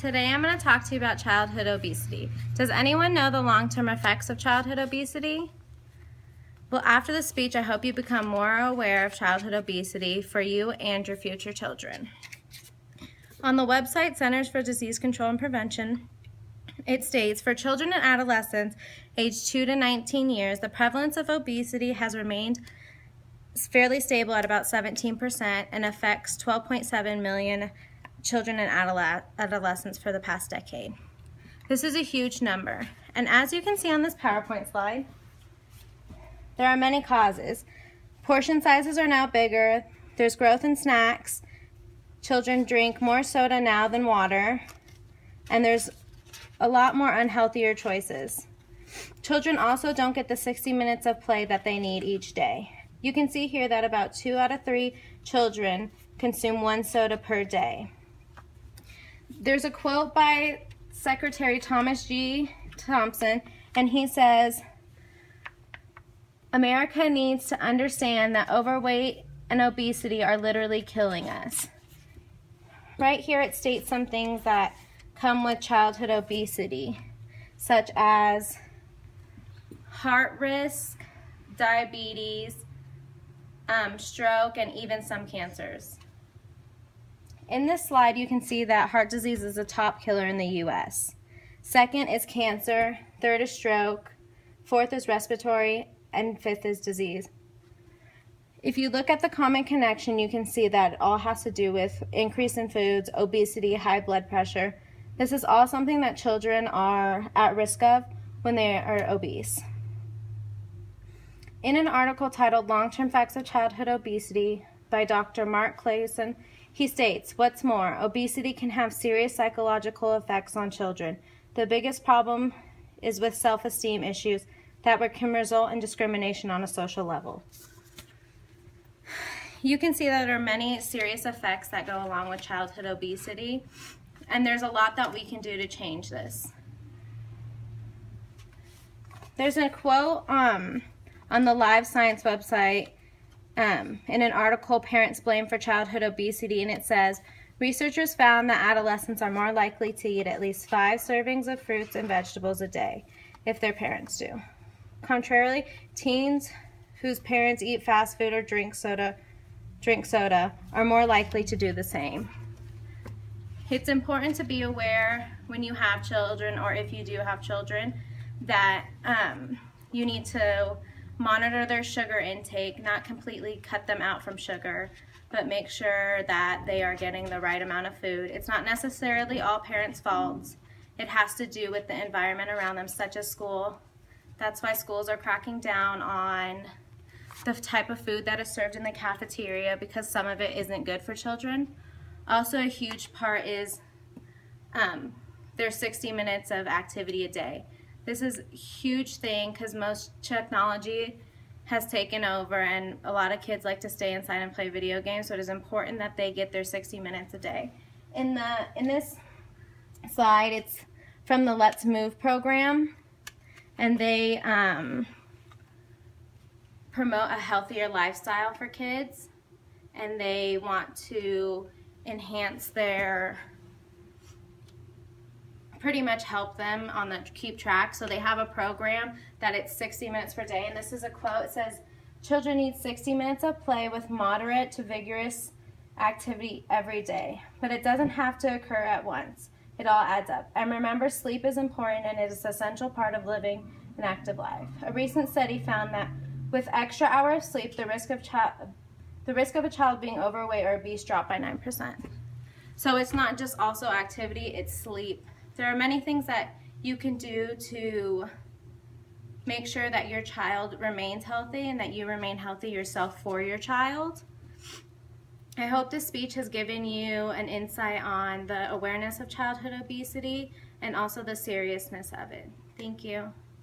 Today I'm going to talk to you about childhood obesity. Does anyone know the long-term effects of childhood obesity? Well, after the speech, I hope you become more aware of childhood obesity for you and your future children. On the website Centers for Disease Control and Prevention, it states, for children and adolescents aged 2 to 19 years, the prevalence of obesity has remained fairly stable at about 17% and affects 12.7 million children and adolescents for the past decade. This is a huge number, and as you can see on this PowerPoint slide, there are many causes. Portion sizes are now bigger, there's growth in snacks, children drink more soda now than water, and there's a lot more unhealthier choices. Children also don't get the 60 minutes of play that they need each day. You can see here that about 2 out of 3 children consume 1 soda per day. There's a quote by Secretary Thomas G. Thompson, and he says, "America needs to understand that overweight and obesity are literally killing us." Right here it states some things that come with childhood obesity, such as heart risk, diabetes, stroke, and even some cancers. In this slide, you can see that heart disease is the top killer in the U.S. Second is cancer, third is stroke, fourth is respiratory, and fifth is disease. If you look at the common connection, you can see that it all has to do with increase in foods, obesity, high blood pressure. This is all something that children are at risk of when they are obese. In an article titled Long-Term Effects of Childhood Obesity by Dr. Mark Clayson, he states, "What's more, obesity can have serious psychological effects on children. The biggest problem is with self-esteem issues that can result in discrimination on a social level." You can see that there are many serious effects that go along with childhood obesity, and there's a lot that we can do to change this. There's a quote on the Live Science website in an article, Parents Blame for Childhood Obesity, and it says, "Researchers found that adolescents are more likely to eat at least 5 servings of fruits and vegetables a day if their parents do. Contrarily, teens whose parents eat fast food or drink soda are more likely to do the same." It's important to be aware when you have children, or if you do have children, that you need to monitor their sugar intake, not completely cut them out from sugar, but make sure that they are getting the right amount of food. It's not necessarily all parents' faults. It has to do with the environment around them, such as school. That's why schools are cracking down on the type of food that is served in the cafeteria, because some of it isn't good for children. Also, a huge part is there's 60 minutes of activity a day. This is a huge thing because most technology has taken over and a lot of kids like to stay inside and play video games, so it is important that they get their 60 minutes a day. In this slide, it's from the Let's Move program, and they promote a healthier lifestyle for kids, and they want to enhance their, pretty much help them on the keep track. So they have a program that it's 60 minutes per day, and this is a quote. It says, "Children need 60 minutes of play with moderate to vigorous activity every day, but it doesn't have to occur at once. It all adds up. And remember, sleep is important and it is an essential part of living an active life." A recent study found that with extra hours of sleep, the risk of a child being overweight or obese dropped by 9%. So it's not just also activity, it's sleep. There are many things that you can do to make sure that your child remains healthy and that you remain healthy yourself for your child. I hope this speech has given you an insight on the awareness of childhood obesity and also the seriousness of it. Thank you.